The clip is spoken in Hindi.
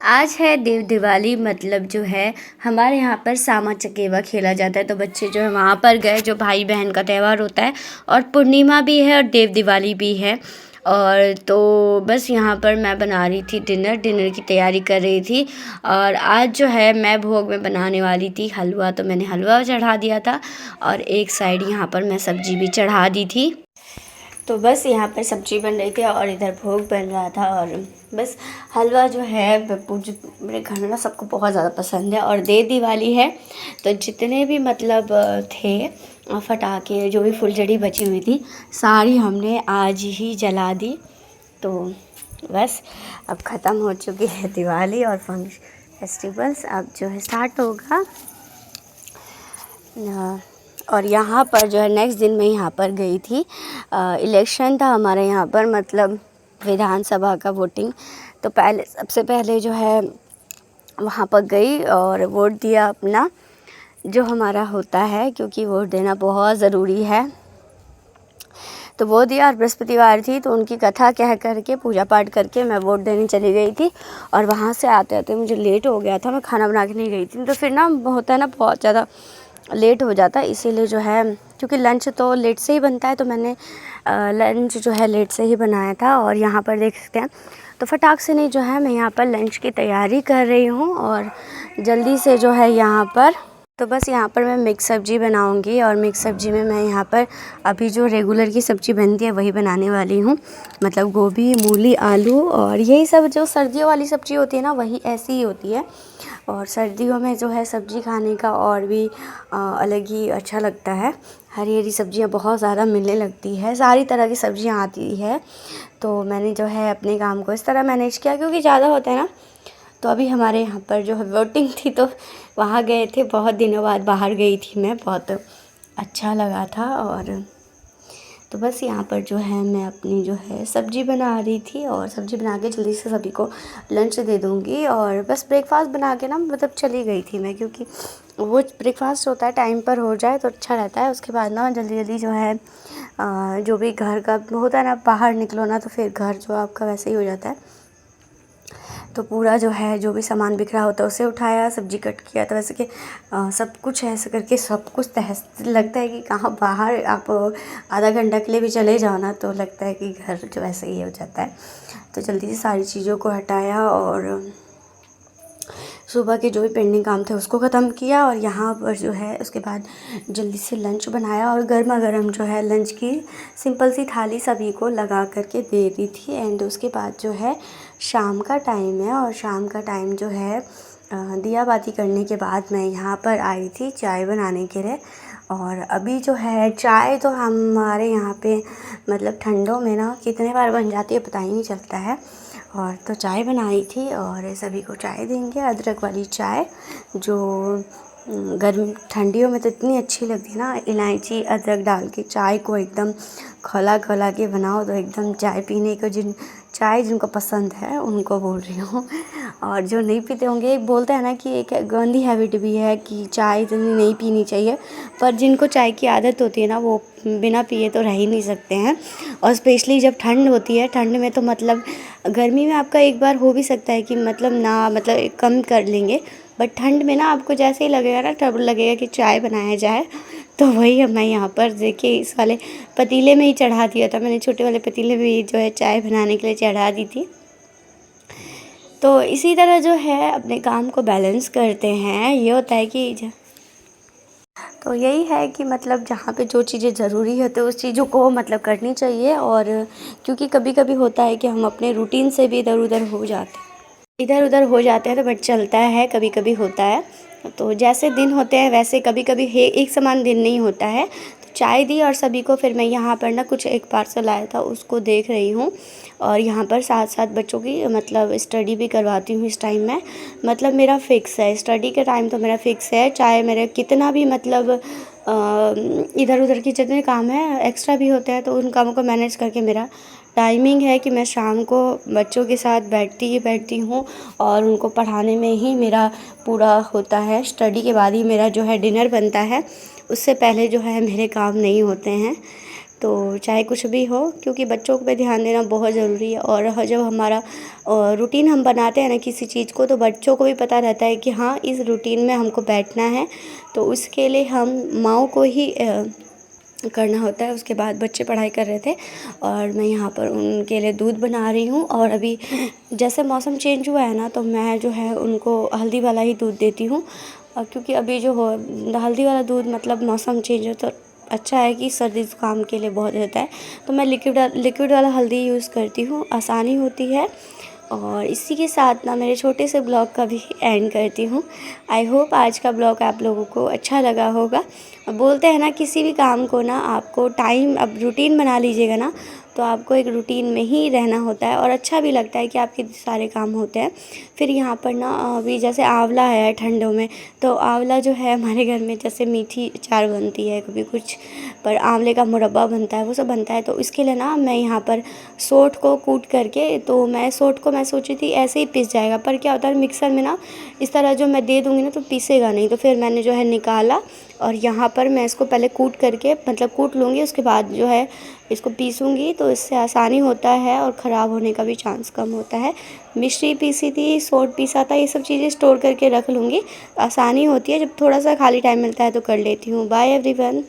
आज है देव दिवाली। मतलब जो है हमारे यहाँ पर सामा चकेवा खेला जाता है, तो बच्चे जो है वहाँ पर गए, जो भाई बहन का त्यौहार होता है। और पूर्णिमा भी है और देव दिवाली भी है। और तो बस यहाँ पर मैं बना रही थी डिनर की तैयारी कर रही थी। और आज जो है मैं भोग में बनाने वाली थी हलवा, तो मैंने हलवा चढ़ा दिया था और एक साइड यहाँ पर मैं सब्जी भी चढ़ा दी थी। तो बस यहाँ पर सब्जी बन रही थी और इधर भोग बन रहा था। और बस हलवा जो है मेरे घर में ना सबको बहुत ज़्यादा पसंद है। और देव दिवाली है तो जितने भी मतलब थे फटाके, जो भी फुलझड़ी बची हुई थी, सारी हमने आज ही जला दी। तो बस अब ख़त्म हो चुकी है दिवाली और फेस्टिवल्स। अब जो है स्टार्ट होगा। और यहाँ पर जो है नेक्स्ट दिन मैं यहाँ पर गई थी, इलेक्शन था हमारे यहाँ पर, मतलब विधानसभा का वोटिंग। तो पहले सबसे पहले जो है वहाँ पर गई और वोट दिया अपना, जो हमारा होता है, क्योंकि वोट देना बहुत ज़रूरी है। तो वो दिया और बृहस्पतिवार थी तो उनकी कथा कह करके पूजा पाठ करके मैं वोट देने चली गई थी। और वहाँ से आते आते मुझे लेट हो गया था, मैं खाना बना के नहीं गई थी। तो फिर ना होता है ना, बहुत ज़्यादा लेट हो जाता है, इसीलिए जो है क्योंकि लंच तो लेट से ही बनता है, तो मैंने लंच जो है लेट से ही बनाया था। और यहाँ पर देख सकते हैं, तो फटाक से नहीं जो है मैं यहाँ पर लंच की तैयारी कर रही हूँ और जल्दी से जो है यहाँ पर। तो बस यहाँ पर मैं मिक्स सब्ज़ी बनाऊँगी और मिक्स सब्ज़ी में मैं यहाँ पर अभी जो रेगुलर की सब्ज़ी बनती है वही बनाने वाली हूँ। मतलब गोभी, मूली, आलू और यही सब जो सर्दियों वाली सब्ज़ी होती है ना, वही ऐसी ही होती है। और सर्दियों में जो है सब्ज़ी खाने का और भी अलग ही अच्छा लगता है। हरी हरी सब्ज़ियाँ बहुत ज़्यादा मिलने लगती है, सारी तरह की सब्ज़ियाँ आती है। तो मैंने जो है अपने काम को इस तरह मैनेज किया, क्योंकि ज़्यादा होता है ना। तो अभी हमारे यहाँ पर जो है वोटिंग थी, तो वहाँ गए थे, बहुत दिनों बाद बाहर गई थी मैं, बहुत अच्छा लगा था। और तो बस यहाँ पर जो है मैं अपनी जो है सब्ज़ी बना रही थी और सब्ज़ी बना के जल्दी से सभी को लंच दे दूँगी। और बस ब्रेकफास्ट बना के ना मतलब चली गई थी मैं, क्योंकि वो ब्रेकफास्ट होता है टाइम पर हो जाए तो अच्छा रहता है। उसके बाद ना जल्दी जल्दी जो है जो भी घर का होता है ना, बाहर निकलो ना तो फिर घर जो आपका वैसे ही हो जाता है। तो पूरा जो है जो भी सामान बिखरा होता है उसे उठाया, सब्ज़ी कट किया, तो वैसे कि सब कुछ ऐसे करके सब कुछ तहस लगता है कि कहाँ बाहर आप आधा घंटा के लिए भी चले जाओ ना, तो लगता है कि घर जो ऐसे ही हो जाता है। तो जल्दी से सारी चीज़ों को हटाया और सुबह के जो भी पेंडिंग काम थे उसको ख़त्म किया। और यहाँ पर जो है उसके बाद जल्दी से लंच बनाया और गर्मा गर्म जो है लंच की सिंपल सी थाली सभी को लगा करके दे दी थी। एंड उसके बाद जो है शाम का टाइम है और शाम का टाइम जो है दिया बाती करने के बाद मैं यहाँ पर आई थी चाय बनाने के लिए। और अभी जो है चाय तो हमारे यहाँ पे मतलब ठंडों में ना कितने बार बन जाती है पता ही नहीं चलता है। और तो चाय बनाई थी और सभी को चाय देंगे, अदरक वाली चाय, जो गर्म ठंडियों में तो इतनी अच्छी लगती है ना। इलायची अदरक डाल के चाय को एकदम खौला खौला के बनाओ तो एकदम चाय पीने को चाय जिनको पसंद है उनको बोल रही हूँ। और जो नहीं पीते होंगे, एक बोलते हैं ना कि एक गंदी हैबिट भी है कि चाय इतनी नहीं पीनी चाहिए, पर जिनको चाय की आदत होती है ना वो बिना पिए तो रह ही नहीं सकते हैं। और स्पेशली जब ठंड होती है, ठंड में तो मतलब गर्मी में आपका एक बार हो भी सकता है कि मतलब ना मतलब कम कर लेंगे, बट ठंड में ना आपको जैसे ही लगेगा ना तब लगेगा कि चाय बनाया जाए। तो वही अब मैं यहाँ पर देखिए इस वाले पतीले में ही चढ़ा दिया था मैंने, छोटे वाले पतीले में ही जो है चाय बनाने के लिए चढ़ा दी थी। तो इसी तरह जो है अपने काम को बैलेंस करते हैं। ये होता है कि तो यही है कि मतलब जहाँ पे जो चीज़ें ज़रूरी है तो उस चीज़ों को मतलब करनी चाहिए। और क्योंकि कभी कभी होता है कि हम अपने रूटीन से भी इधर उधर हो जाते हैं, तो बट चलता है, कभी कभी होता है। तो जैसे दिन होते हैं वैसे कभी कभी एक समान दिन नहीं होता है। तो चाय दी और सभी को, फिर मैं यहाँ पर ना कुछ एक पार्सल आया था उसको देख रही हूँ। और यहाँ पर साथ साथ बच्चों की मतलब स्टडी भी करवाती हूँ इस टाइम में। मतलब मेरा फ़िक्स है स्टडी के टाइम, तो मेरा फ़िक्स है, चाहे मेरे कितना भी मतलब इधर उधर के जितने काम हैं एक्स्ट्रा भी होते हैं, तो उन कामों को मैनेज करके मेरा टाइमिंग है कि मैं शाम को बच्चों के साथ बैठती ही बैठती हूँ। और उनको पढ़ाने में ही मेरा पूरा होता है। स्टडी के बाद ही मेरा जो है डिनर बनता है, उससे पहले जो है मेरे काम नहीं होते हैं। तो चाहे कुछ भी हो, क्योंकि बच्चों पे ध्यान देना बहुत ज़रूरी है। और जब हमारा रूटीन हम बनाते हैं ना किसी चीज़ को, तो बच्चों को भी पता रहता है कि हाँ, इस रूटीन में हमको बैठना है। तो उसके लिए हम माँओं को ही करना होता है। उसके बाद बच्चे पढ़ाई कर रहे थे और मैं यहाँ पर उनके लिए दूध बना रही हूँ। और अभी जैसे मौसम चेंज हुआ है ना, तो मैं जो है उनको हल्दी वाला ही दूध देती हूँ। और क्योंकि अभी जो हो हल्दी वाला दूध मतलब मौसम चेंज हो तो अच्छा है कि सर्दी ज़ुकाम के लिए बहुत रहता है। तो मैं लिक्विड वाला हल्दी यूज़ करती हूँ, आसानी होती है। और इसी के साथ ना मेरे छोटे से ब्लॉग का भी एंड करती हूँ। आई होप आज का ब्लॉग आप लोगों को अच्छा लगा होगा। बोलते हैं ना, किसी भी काम को ना आपको टाइम अब रूटीन बना लीजिएगा ना, तो आपको एक रूटीन में ही रहना होता है और अच्छा भी लगता है कि आपके सारे काम होते हैं। फिर यहाँ पर ना अभी जैसे आंवला है ठंडों में, तो आंवला जो है हमारे घर में जैसे मीठी अचार बनती है, कभी कुछ पर आंवले का मुरब्बा बनता है, वो सब बनता है। तो इसके लिए ना मैं यहाँ पर सोंठ को कूट करके, तो मैं सोंठ को मैं सोची थी ऐसे ही पिस जाएगा, पर क्या होता है मिक्सर में ना इस तरह जो मैं दे दूँगी ना तो पीसेगा नहीं। तो फिर मैंने जो है निकाला और यहाँ पर मैं इसको पहले कूट करके मतलब कूट लूँगी, उसके बाद जो है इसको पीसूँगी, तो इससे आसानी होता है और ख़राब होने का भी चांस कम होता है। मिश्री पीसी थी, सोंठ पीसा था, ये सब चीज़ें स्टोर करके रख लूँगी, आसानी होती है। जब थोड़ा सा खाली टाइम मिलता है तो कर लेती हूँ। Bye everyone.